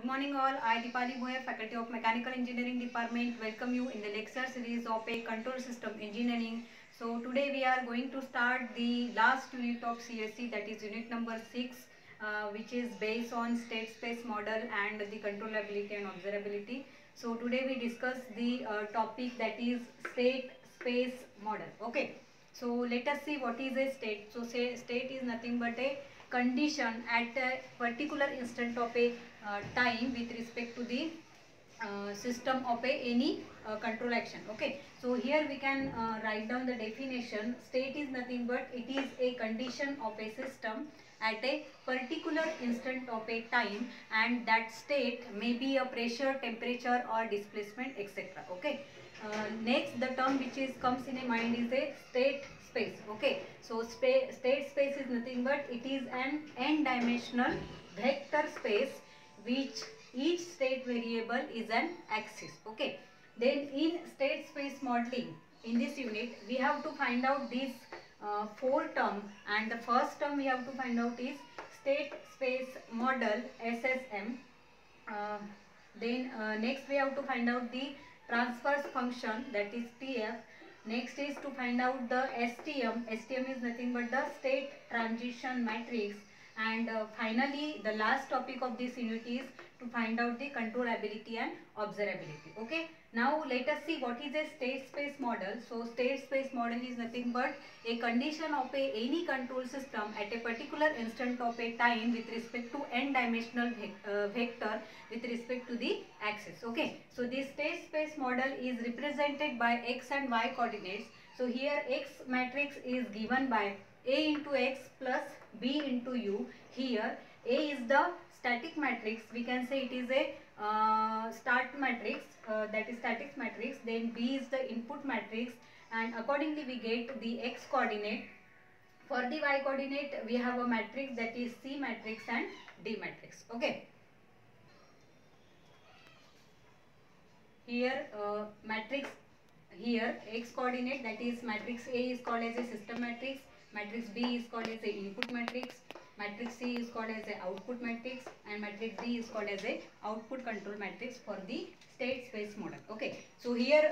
morning all. I Deepali Bhoye, Faculty of Mechanical Engineering Department, welcome you in the lecture series of a control system engineering. So today we are going to start the last unit of CSC, that is unit number 6, which is based on state space model and the controllability and observability. So today we discuss the topic that is state space model. Okay. So let us see what is a state. So say state is nothing but a condition at a particular instant of a time with respect to the system of any control action. Okay, so here we can write down the definition. State is nothing but it is a condition of a system at a particular instant of a time, and that state may be a pressure, temperature or displacement, etc. Okay, next the term which is comes in a mind is a state space. Okay, so state space is nothing but it is an n-dimensional vector space which each state variable is an axis. Okay, then in state space modeling in this unit we have to find out these four terms, and the first term we have to find out is state space model, SSM. Then next we have to find out the transverse function, that is TF. Next is to find out the STM. STM is nothing but the state transition matrix. And finally the last topic of this unit is to find out the controllability and observability. Okay, now let us see what is a state space model. So state space model is nothing but a condition of any control system at a particular instant of a time with respect to n-dimensional vector with respect to the axis. Okay, so this state space model is represented by x and y coordinates. So here x matrix is given by A into x plus B into u. Here A is the static matrix, we can say it is a start matrix, that is static matrix. Then B is the input matrix, and accordingly we get the x coordinate. For the y coordinate we have a matrix, that is C matrix and D matrix. Okay, here matrix, here x coordinate, that is matrix A is called as a system matrix, matrix B is called as a input matrix, matrix C is called as a output matrix, and matrix D is called as a output control matrix for the state space model. Okay, so here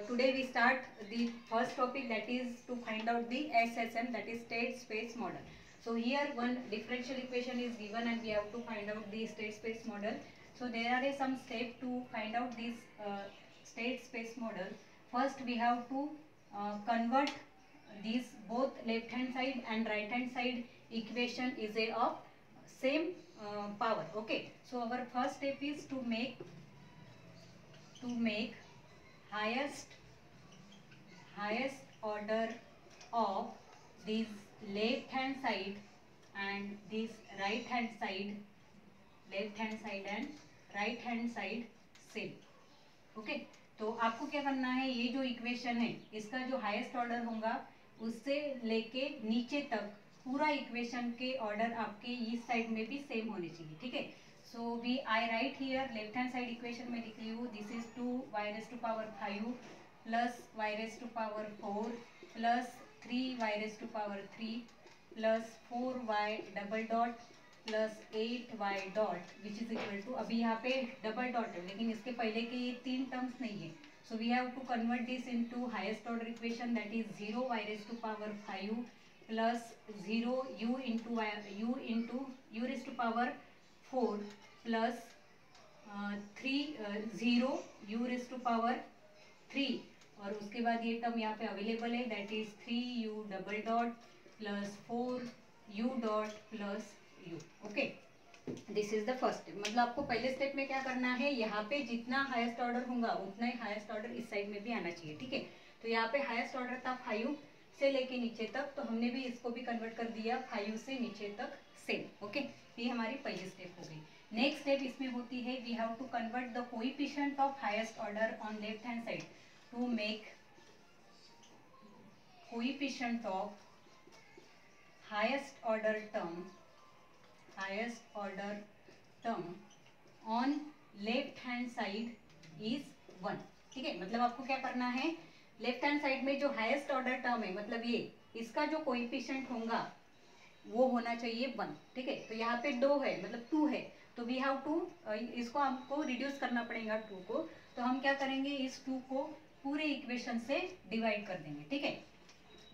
today we start the first topic, that is to find out the SSM, that is state space model. So here one differential equation is given and we have to find out the state space model. So there are some steps to find out this state space model. First we have to convert these both left hand side and right hand side equation is a of same power. Okay, so our first step is to make highest order of this left hand side and this right hand side, left hand side and right hand side same. Okay, तो आपको क्या करना है, ये जो equation है इसका जो हाईएस्ट ऑर्डर होगा उससे लेके नीचे तक पूरा इक्वेशन के ऑर्डर आपके इस साइड में भी सेम होने चाहिए. ठीक है, so we I write here left hand side equation में लिख रही हूँ, this is 2y raised to power 5 plus y raised to power 4 plus 3y raised to power 3 plus 4y double dot plus 8y dot which is equal to, अभी यहाँ पे double dot है लेकिन इसके पहले के ये तीन टर्म्स नहीं है. So we have to convert this into highest order equation, that is 0y raised to power 5 plus 0 u u raised to power 4 plus 0 u raised to power 3, और उसके बाद ये टर्म यहाँ पे अवेलेबल है, that is 3u double dot plus 4u dot plus u. Okay, this is the first step. मतलब आपको पहले स्टेप में क्या करना है, यहाँ पे जितना हाईएस्ट ऑर्डर होगा उतना ही हाईएस्ट ऑर्डर इस साइड में भी आना चाहिए. ठीक है, तो यहाँ पे हाईएस्ट ऑर्डर था 5 से लेके नीचे तक, तो हमने भी इसको भी कन्वर्ट कर दिया 5 से नीचे तक सेम. ओके, ये हमारी पहली स्टेप हो गई. नेक्स्ट स्टेप इसमें होती है, we have to convert the coefficient of highest order on left hand side to make coefficient of highest order term on left hand side is 1. ठीक है, मतलब आपको क्या करना है, लेफ्ट हैंड साइड में जो हाईएस्ट ऑर्डर टर्म है, मतलब ये इसका जो कोएफिशिएंट होगा वो होना चाहिए 1. ठीक है, तो यहाँ पे 2 है मतलब 2 है, तो वी हैव टू इसको आपको रिड्यूस करना पड़ेगा 2 को। तो हम क्या करेंगे, इस 2 को पूरे इक्वेशन से डिवाइड कर देंगे, ठीक है।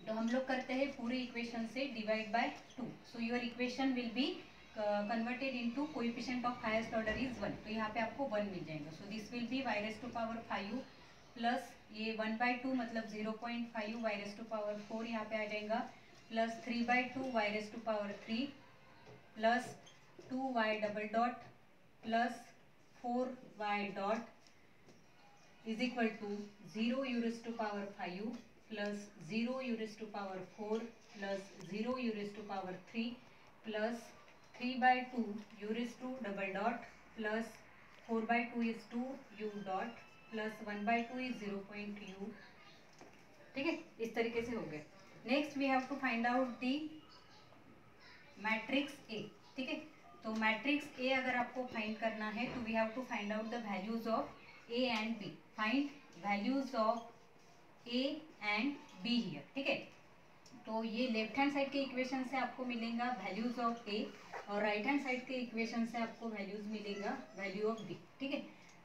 तो हम लोग करते हैं पूरे इक्वेशन से divide by 2। So your equation will be converted into coefficient of highest order is 1। तो यहाँ पे आपको 1 मिल जाएगा। So this will be y⁵ plus ये 1/2 मतलब 0.5 y⁴ यहाँ पे आ जाएगा, plus 3/2 y⁴ plus 2y double dot plus 4y is equal to 0 plus 0 plus 0 plus 3/2 double dot plus 4/2 is 2 dot plus 1/2 is 0.u। ठीक है, इस तरीके से हो गया। Next we have to find out the matrix A. ठीक है, तो मैट्रिक्स ए अगर आपको फाइंड करना है तो we have to find out the values of A and B. Find values of A and B here. ठीक है, तो ये लेफ्ट हैंड साइड के इक्वेशन से आपको मिलेगा वैल्यूज ऑफ ए और राइट हैंड साइड के इक्वेशन से आपको वैल्यूज मिलेगा वैल्यू ऑफ बी। ठीक है,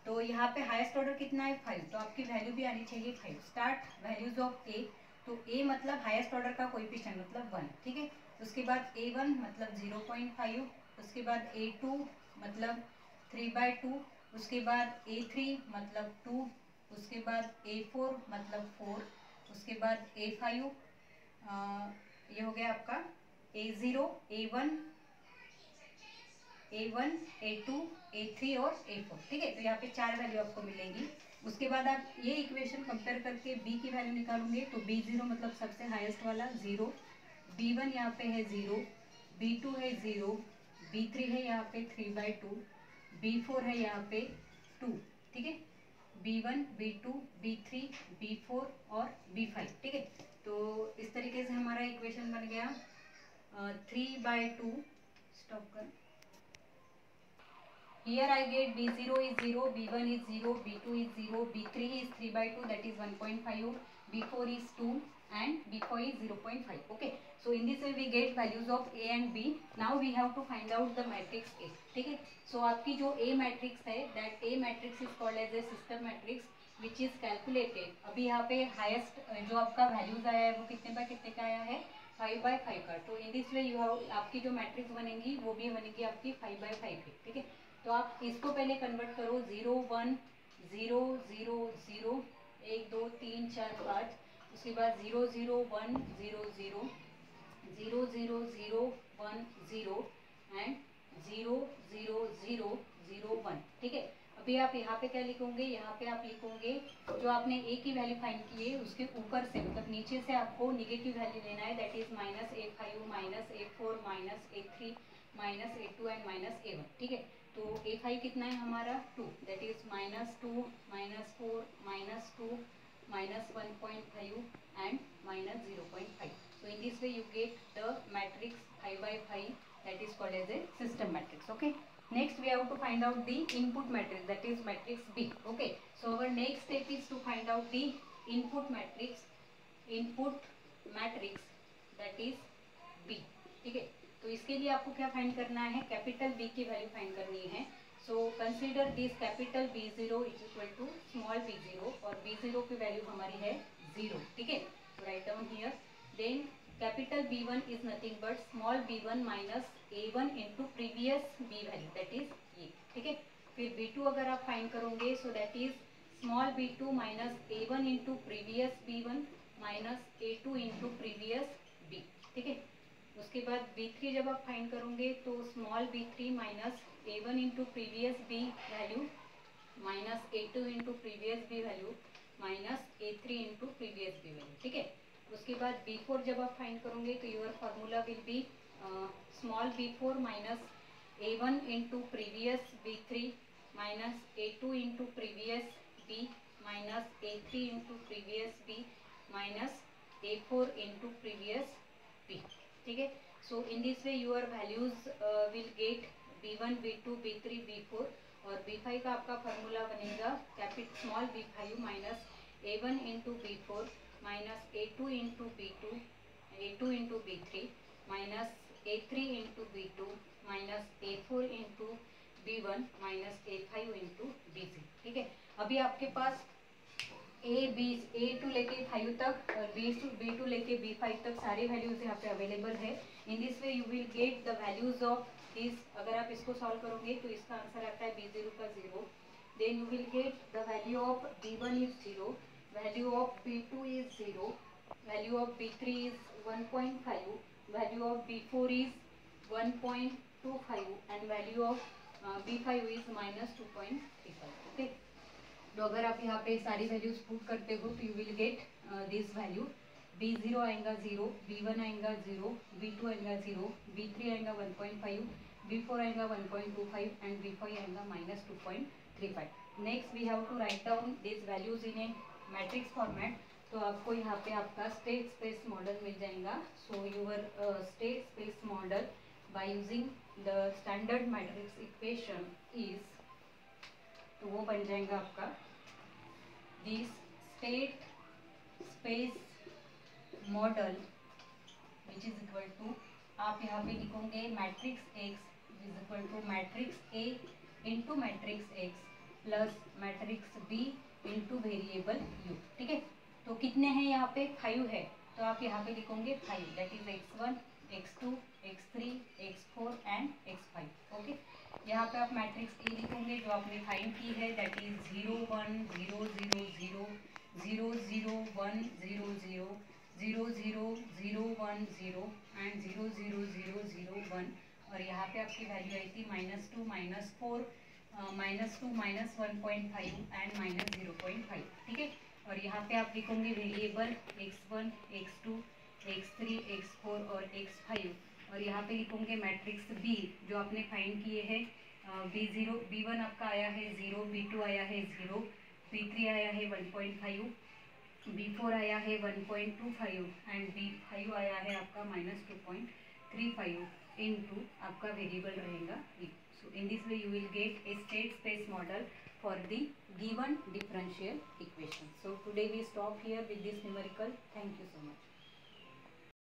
तो यहाँ पे हाईएस्ट ऑर्डर कितना है 5, तो आपकी वैल्यू भी आनी चाहिए 5। स्टार्ट वैल्यूज ऑफ ए, तो ए मतलब हाईएस्ट ऑर्डर का कोएफिशिएंट मतलब 1। ठीक है, उसके बाद a1 मतलब 0.5, उसके बाद a2 मतलब 3/2, उसके बाद a3 मतलब 2, उसके बाद a4 मतलब 4, उसके बाद a5 ये हो गया आपका a0, a1, a2, a3 और a4। ठीक है, तो यहाँ पे 4 वैल्यू आपको मिलेंगी। उसके बाद आप ये इक्वेशन कंपेयर करके b की वैल्यू निकालोगे, तो b0 मतलब सबसे हाईएस्ट वाला 0, b1 यहाँ पे है 0, b2 है 0, b3 है यहाँ पे 3/2, b4 है यहाँ पे 2। ठीक है, b1, b2, b3, b4 और b5। ठीक है, तो इस तरीके से हमारा इक्वेशन बन गया 3/2। स्टॉप कर। Here I get b0 is 0, b1 is 0, b2 is 0, b3 is 3/2 that is 1.5, b4 is 2 and b5 is 0.5. Okay, so in this way we get values of a and b. Now we have to find out the matrix A. ठीक है, so आपकी जो A matrix है, that A matrix is called as a system matrix which is calculated। अभी यहाँ पे highest जो आपका values आया है वो कितने बाय कितने का आया है 5/5 का। तो in this way you have आपकी जो matrix बनेगी वो भी बनेगी आपकी 5/5 की। ठीक है, तो आप इसको पहले कन्वर्ट करो 0 1 0 0 0 1 2 3 4 5, उसके बाद 0 0 1 0 0 0 0 0 1 0 एंड 0 0 0 0 1। ठीक है, अभी आप यहाँ पे क्या लिखोगे, यहाँ पे आप लिखोगे जो आपने ए की वैल्यू फाइंड की है उसके ऊपर से मतलब नीचे से आपको निगेटिव वैल्यू लेना है, that is -a5 -a4 -a3 -a2 and -a1। ठीक है, तो a5 कितना है हमारा 2, that is -2 -4 -2 -1.5 and -0.5। So in this way you get the matrix 5/5 that is called as a system matrix. Okay, next we have to find out the input matrix, that is matrix B. Okay, so our next step is to find out the input matrix that is B. ठीक है, तो इसके लिए आपको क्या find करना है, capital B की वैल्यू फाइंड करनी है। So consider this capital B0 is equal to small b0 और b0 की वैल्यू हमारी है 0। ठीक है, तो right down here, then capital B1 is nothing but small b1 minus a1 into previous b value that is ये। ठीक है, फिर b2 अगर आप फाइंड करोगे so that is small b2 minus a1 into previous b1 minus a2 into previous b। ठीक है, उसके बाद b3 जब आप फाइंड करोगे तो small b3 minus a1 into previous b value minus a2 into previous b value minus a3 into previous b value. ठीक है, उसके बाद b4 जब आप फाइंड करोगे तो your formula will be small b4 minus a1 into previous b3 minus a2 into previous b minus a3 into previous b minus a4 into previous b। ठीक है, so in this way your values will get b1 b2 b3 b4 और b5 का आपका formula बनेगा capital small b5 minus a1 into b4 minus a2 into b2 a2 into b3 minus a3 into b2 minus a4 into B1 minus A5 into B3। ठीक है, अभी आपके पास A to लेके 5 तक और B टू लेके B5 तक सारे वैल्यूज यहाँ पे अवेलेबल है। इन this way you will get the values of this. अगर आप इसको सॉल्व करोगे तो इसका आंसर आता है B0 का 0। Then you will get the value of B1 is 0, value of B2 is 0, value of B3 is 1.5, value of B4 is 1.25 and value of B5 is minus 2.35। Okay, तो अगर आप यहाँ पे सारी वैल्यूज पुट करते हो तो you will get this value. B0 आएगा 0, B1 आएगा 0, B2 आएगा 0, B3 आएगा 1.5, B4 आएगा 1.25 एंड B5 आएगा minus 2.35। Next we have to write down this values in a matrix format. तो आपको यहाँ पे आपका स्टेट स्पेस मॉडल मिल जाएगा। So your state space model by using the standard matrix equation is, तो वो बन जाएगा आपका this state space model which is equal to, आप यहाँ पे लिखोगे matrix X is equal to matrix A into matrix X plus matrix B into variable U. ठीक है, तो कितने हैं यहाँ पे 5 है, तो आप यहाँ पे लिखोगे 5 that is x1 x2 x3 x4 and x5। Okay, यहाँ पे आप मैट्रिक्स ए लिखेंगे जो आपने फाइंड की है दैट इज 0 1 0 0 0 0 0 1 0 0 0 0 0 1 0 एंड 0 0 0 0 1। और यहाँ पे आपकी वैल्यू आई थी -2 -4 -2 -1.5 एंड -0.5। ठीक है, और यहाँ पे आप लिखोगे variable x1 x2 x3 x4 और x5। और यहाँ पे लिखोगे मैट्रिक्स बी जो आपने फाइंड किए हैं। B0 B1 आपका आया है 0, B2 आया है 0, B3 आया है 1.5, B4 आया है 1.25 एंड B5 आया है आपका -2.35 इंटू आपका वेरिएबल रहेगा। So in this way you will get a state space model for the given differential equation. So today we stop here with this numerical. Thank you so much.